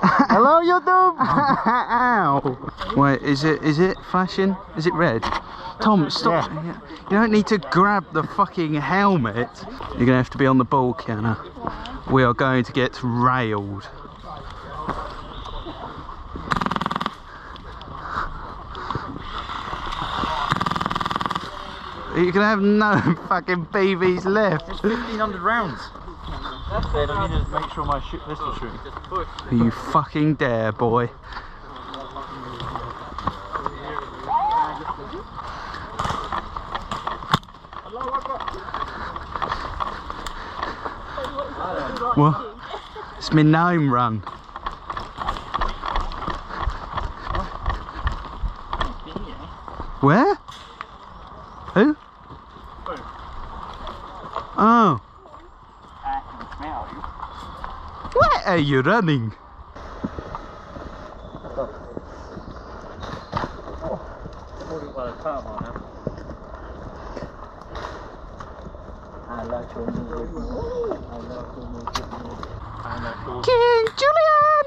Hello, YouTube! Ow! Wait, is it flashing? Is it red? Tom, stop! Yeah. You don't need to grab the fucking helmet. You're gonna have to be on the ball, Kiana. We are going to get railed. You're gonna have no fucking BBs left. There's 1,500 rounds. That's it. I need to make sure my pistol's shooting. You fucking dare, boy. What? It's my gnome run. Where? Who? Oh. I can smell you. Where are you running? King Julian!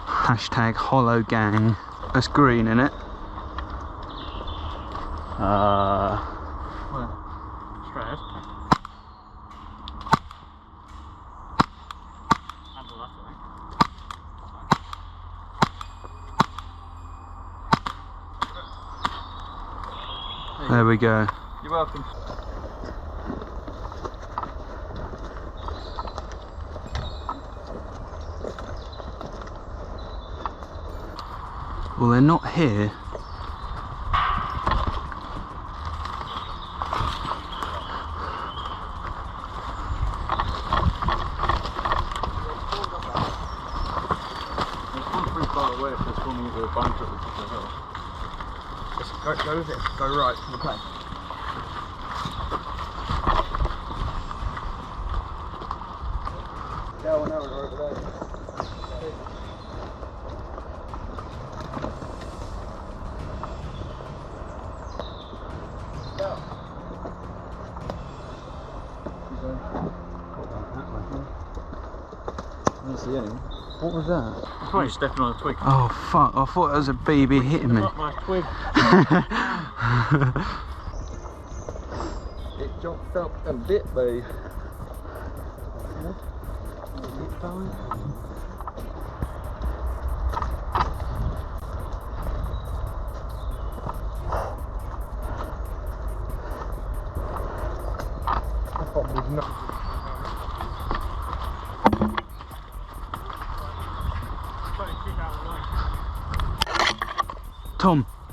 Hashtag hollow gang. That's green, innit? Straight ahead. Handle that, I think. There we go. You're welcome. Well, they're not here. Just go with it. Go right to the plane. Yeah, well, now we're over there. I don't see anyone. What was that? It's probably stepping on a twig. Oh fuck, I thought it was a BB hitting me. Not my twig. It jumped up a bit, babe.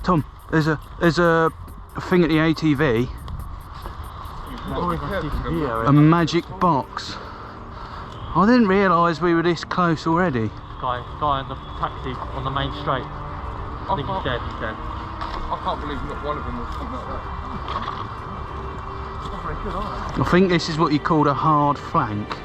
Tom, there's a thing at the ATV, a magic box. I didn't realise we were this close already. Guy in the taxi on the main straight. I think he's dead. I can't believe not one of them was something like that. It's not very good, are they? I think this is what you call a hard flank.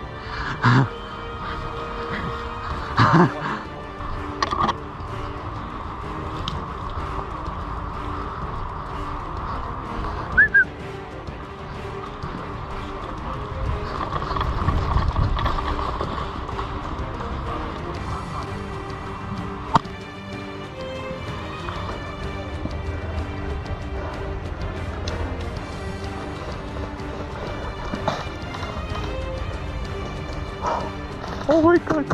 Oh my god!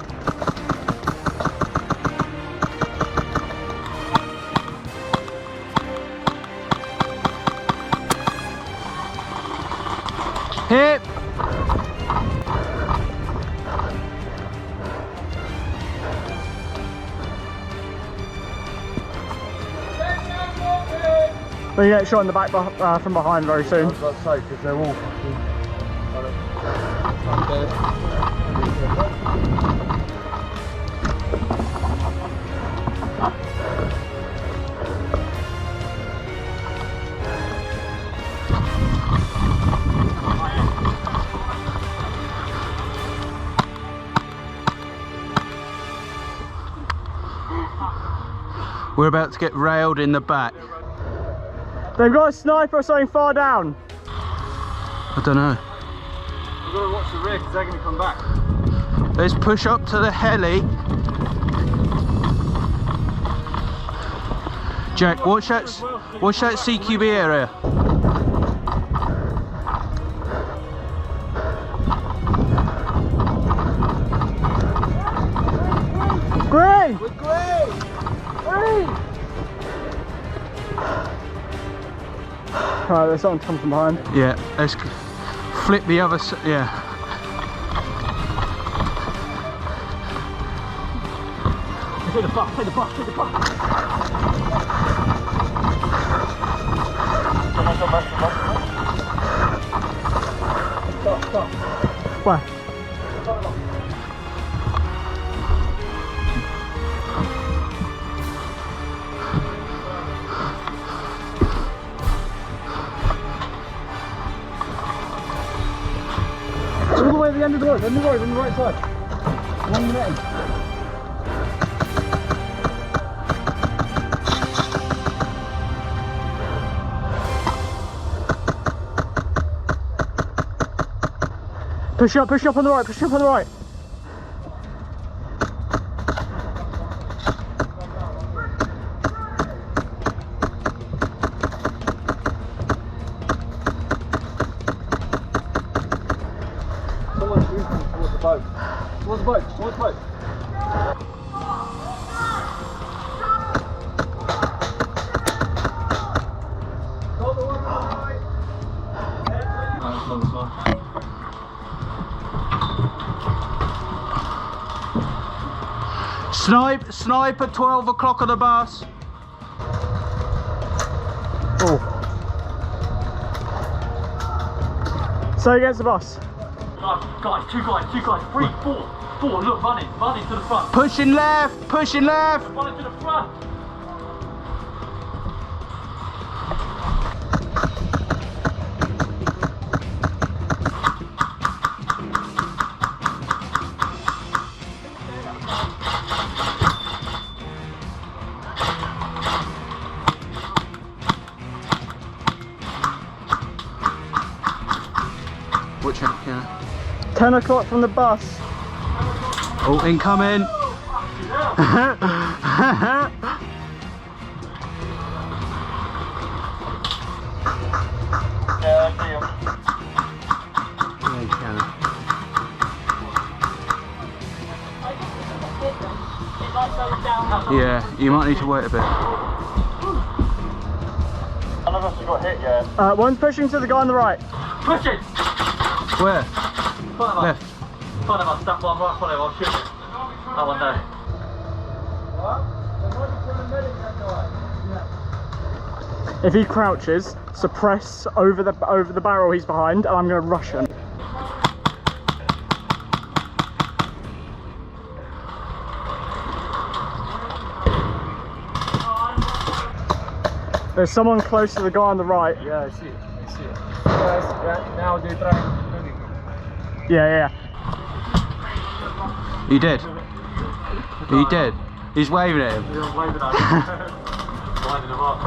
Hip! We're gonna get shot in the back from behind very soon. I was about to say, because they're all fucking... We're about to get railed in the back. They've got a sniper or something far down. I don't know. We've got to watch the rear because they're going to come back. Let's push up to the heli. Jack, watch that CQB area. Green! We're green! Green! Right, there's someone coming from behind. Yeah, let's flip the other side. Yeah. Take the bus, take the bus, take the bus. Stop. Where? All the way to the end of the road, on the right side. Along the netting. Push up on the right, push up on the right. Someone's moving towards the boat. Towards the boat, towards the boat. Got the one on the right. That's on this one. Snipe at 12 o'clock on the bus. Oh. So against the bus. Guys, two guys, 3, 4, look, running to the front. Pushing left, pushing left. Running to the front. Watch out, yeah. 10 o'clock from the bus. Oh, incoming. Yeah, I see him. Yeah, you can. Yeah, you might need to wait a bit. None of us have got hit yet. One's pushing to the guy on the right. Push it! Where? Front of us. Left. Front of us, that one right front of us, I'll shoot it. That one there. If he crouches, suppress over the barrel he's behind, and I'm going to rush him. There's someone close to the guy on the right. Yeah, I see it. Now they try. Yeah. You dead? You dead? He's waving at him. He's waving at him. Winding him up.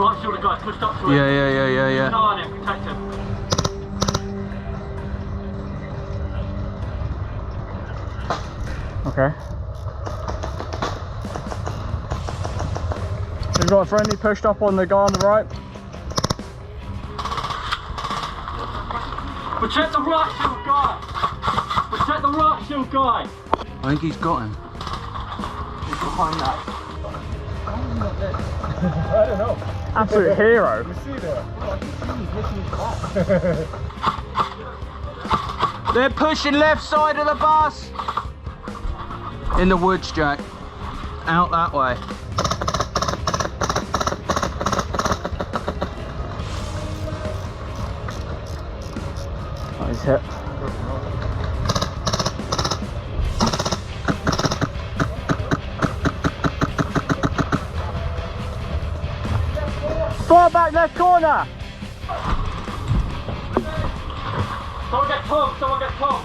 Right shoulder guy pushed up to him. Yeah. No on him, protect him. Okay. We've got a friendly pushed up on the guy on the right. Protect the right shield guy! Protect the right shield guy! I think he's got him. He's behind that. I don't know. Absolute hero. You see that? Oh, he's missing his back. They're pushing left side of the bus. In the woods, Jack. Out that way. Oh, he's hit. Far back left corner. Someone get Tom, someone get Tom.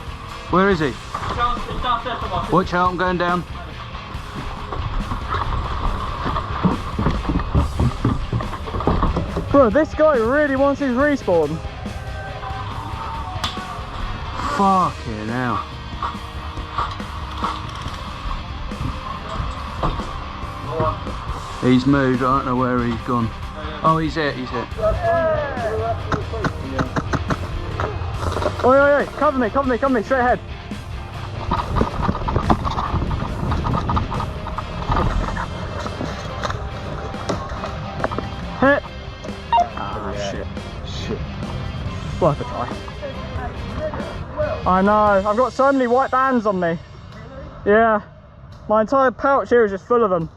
Where is he? It's downstairs, someone. Watch out, I'm going down. Bro, this guy really wants his respawn. Fucking hell. He's moved, I don't know where he's gone. Oh, he's here, he's here. Oi, oi, oi, cover me, straight ahead. Hit. Ah, shit. Worth a try. I know, I've got so many white bands on me. Yeah, my entire pouch here is just full of them.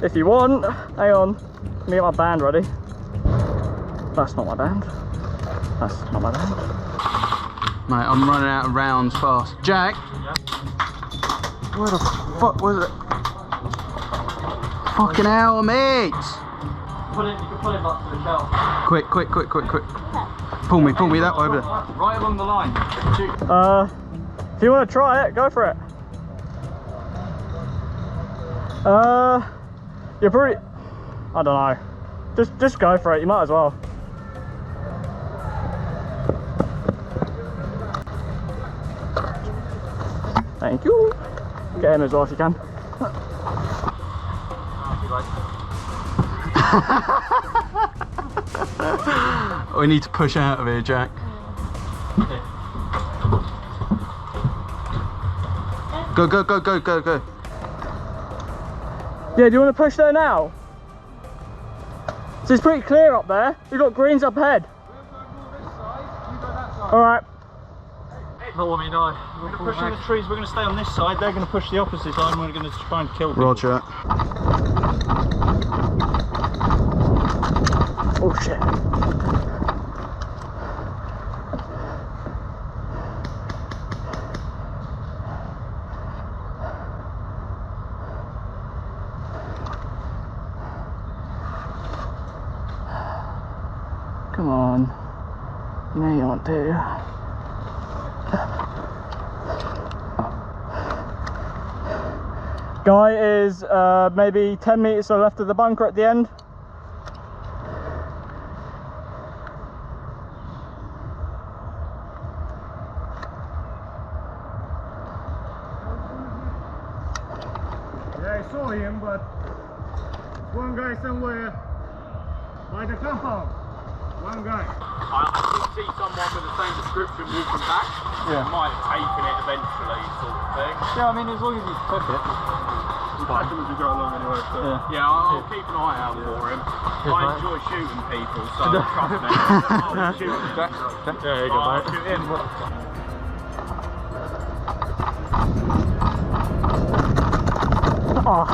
If you want, hang on, let me get my band ready. That's not my band. That's not my band. Mate, I'm running out of rounds fast. Jack? Yeah. Where the fuck was it? Fucking hell, mate! You can pull him up to the shelf. Quick. Pull me that way over there. Right along the line. Shoot. If you want to try it, go for it. You're pretty... I don't know. Just go for it, you might as well. Thank you. Get him as well if you can. We need to push out of here, Jack. Go. Yeah, do you want to push there now? So it's pretty clear up there. We've got greens up ahead. Alright. Not what we know. We're going to push in the trees, we're going to stay on this side, they're going to push the opposite side, and we're going to try and kill people. Roger. Oh shit. Come on. You know you want to. Guy is maybe 10 meters to the left of the bunker at the end. Yeah, I saw him, but one guy somewhere by the compound. One guy. I did see someone with the same description walking back. Yeah. Might have taken it eventually, sort of thing. Yeah, I mean, as long as you took it. We'll catch him as we go along anyway. So. Yeah. Yeah, I'll keep an eye out for him. I enjoy shooting people, so trust me. I'll shoot him. There you go, I'll mate. shoot him. Oh.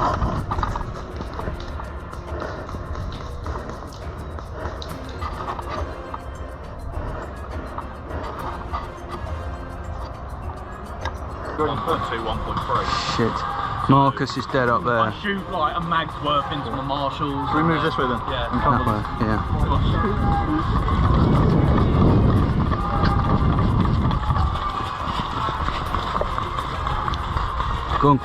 Good 1.2, 1.3. Shit. Marcus is dead up there. I shoot like a mag's worth into my marshals. Can we move this way then? Yeah. That way, yeah. Go on.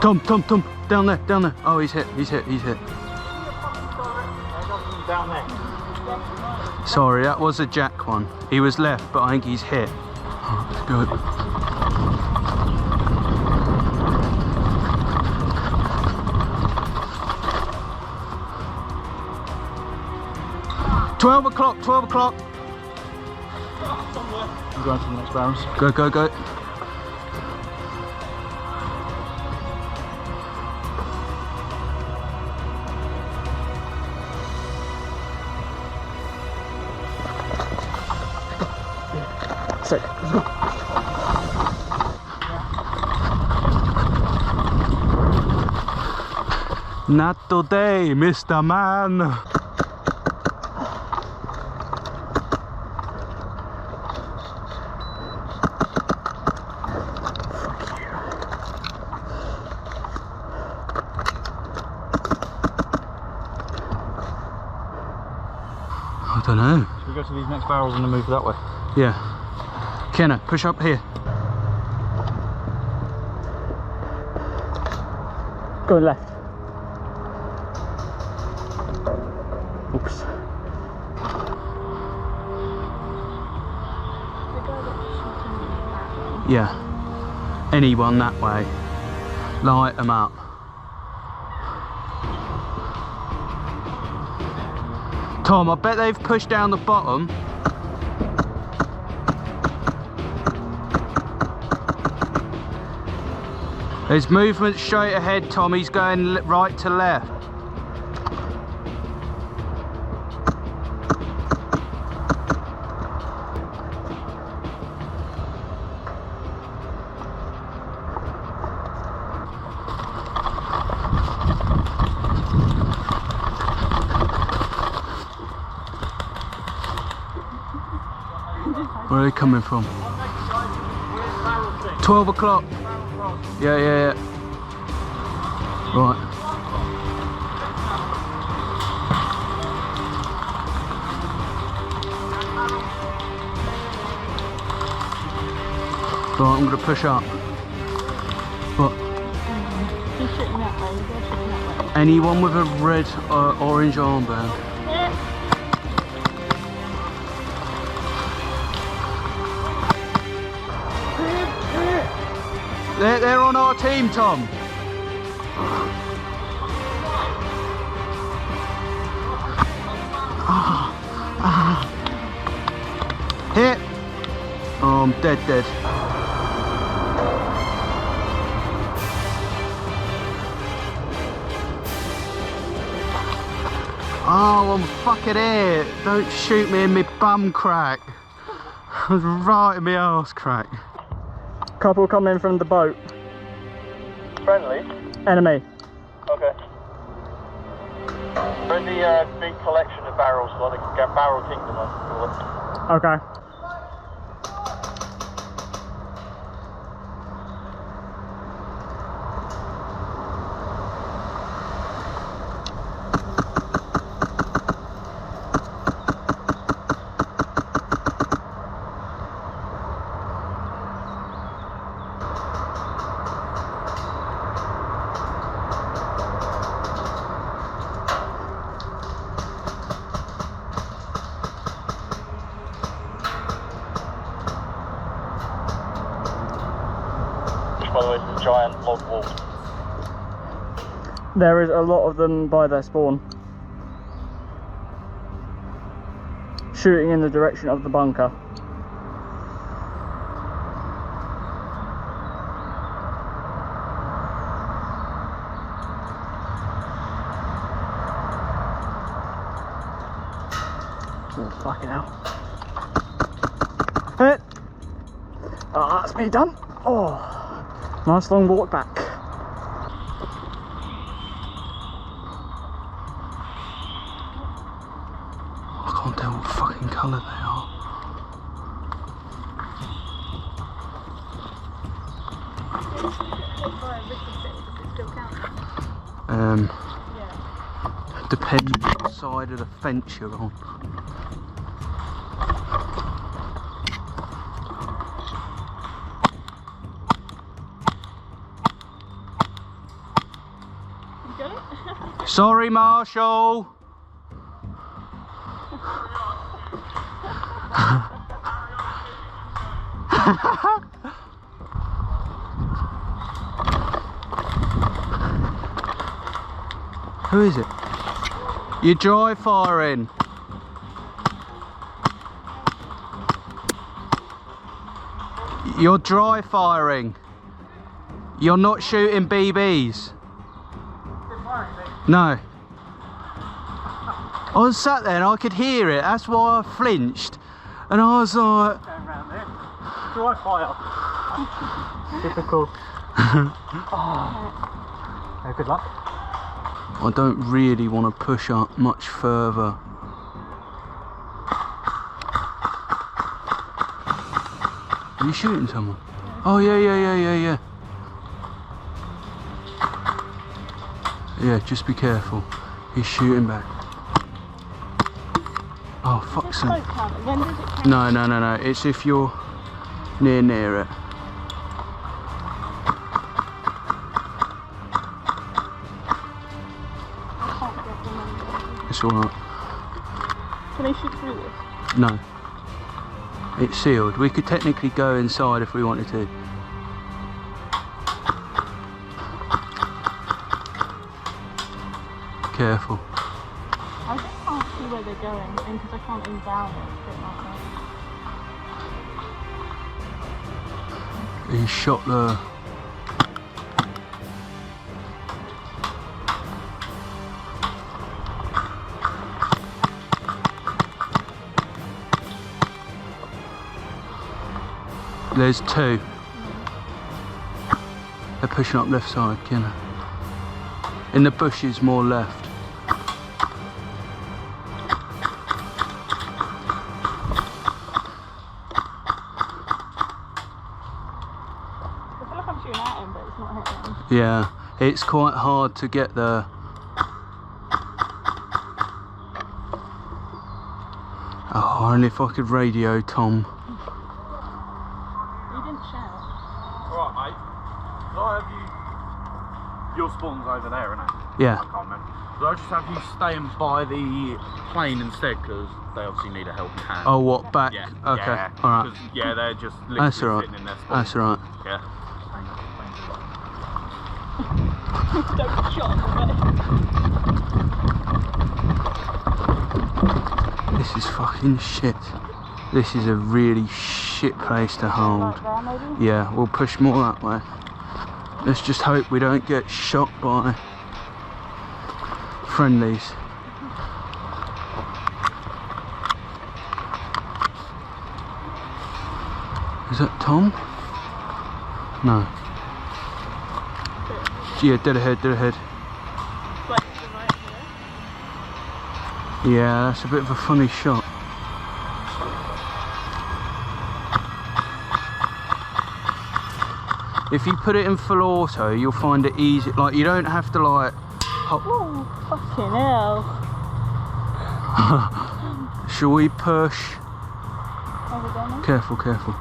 Tom, down there. Oh, he's hit. Down there. Sorry, that was a Jack one. He was left, but I think he's hit. Oh, good. $12 o'clock. I'm going to the next barrels. Go. Sick. Let's go. Not today, Mr. Man. I don't know. Should we go to these next barrels and then move that way? Yeah. Kenna, push up here. Go left. Oops. Yeah. Anyone that way. Light them up. Tom, I bet they've pushed down the bottom. There's movement straight ahead, Tom. He's going right to left. Where are they coming from? 12 o'clock. Yeah. Right. Right, I'm going to push up. What? Anyone with a red or orange armband? They're on our team, Tom. Hit. Oh, I'm dead. Oh, I'm fucking here. Don't shoot me in my bum crack. I was right in my arse crack. Couple coming from the boat. Friendly? Enemy. Okay. We're in the big collection of barrels, like the Barrel Kingdom, I call it. Okay. By the way, it's a giant log wall. There is a lot of them by their spawn. Shooting in the direction of the bunker. Oh, fucking hell. Hit! Oh, that's me done. Oh, nice long walk back. I can't tell what fucking colour they are. Depends what side of the fence you're on. Sorry, Marshall. Who is it? You're dry firing. You're dry firing. You're not shooting BBs. No. I was sat there and I could hear it, that's why I flinched. And I was like... Going round there. Dry fire. Typical. Oh. Yeah, good luck. I don't really want to push up much further. Are you shooting someone? Oh yeah. Yeah, just be careful. He's shooting back. Oh, fuck's sake. When does it count? No. It's if you're near it. I can't get the number. It's alright. Can I shoot through this? No. It's sealed. We could technically go inside if we wanted to. Careful. I just can't see where they're going because I can't aim down it. A bit like that. He shot the... There's two. They're pushing up left side, Kenna. In the bushes, more left. I feel like I'm shooting at him, but it's not hitting him. Yeah, it's quite hard to get the... Oh, only if I could radio Tom. You didn't shout. Alright, mate. Can I have you... Your spawn's over there, isn't it? Yeah. I can't remember. Could I just have you staying by the plane instead? Because they obviously need a helping hand. Oh, what, back? Yeah. Okay, Yeah, alright. 'cause, yeah, they're just That's literally alright. sitting in their spawn. That's alright. Yeah. Don't get shot in the face. This is fucking shit. This is a really shit place to hold. Right there, maybe? Yeah, we'll push more that way. Let's just hope we don't get shot by friendlies. Is that Tom? No. Yeah, dead ahead, dead ahead. Like to the right here. Yeah, that's a bit of a funny shot. If you put it in full auto, you'll find it easy. Like, you don't have to like hop. Oh, fucking hell. Shall we push? Over there now? Careful, careful.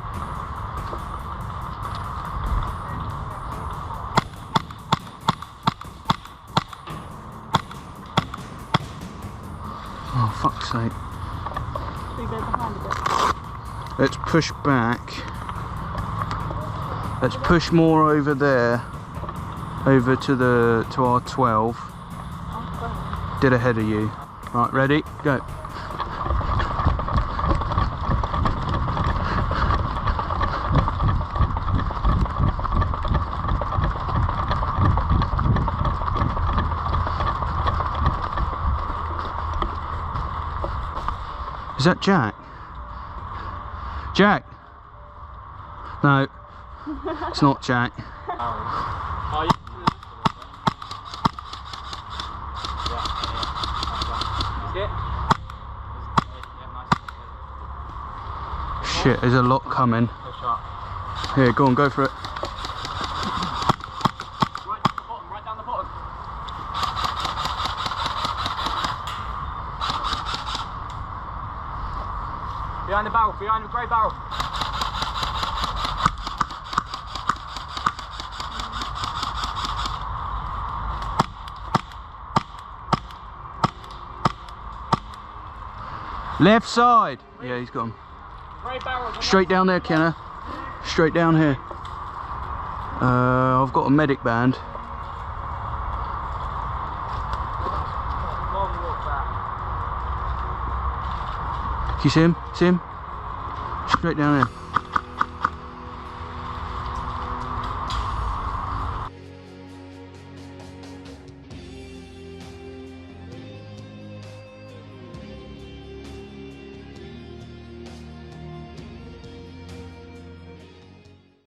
Oh, fuck's sake. Should we go behind a bit? Let's push back. Let's push more over there. Over to our 12. Dead ahead of you. Right, ready? Go. Is that Jack? Jack? No, it's not Jack. Shit, there's a lot coming. Here, go on, go for it. Right down the bottom. Behind the barrel, behind the grey barrel. Left side. Yeah, he's got him. Grey barrel. Straight down there, Kenna. Straight down here. I've got a medic band. Long walk back. Can you see him? See him? Straight down there.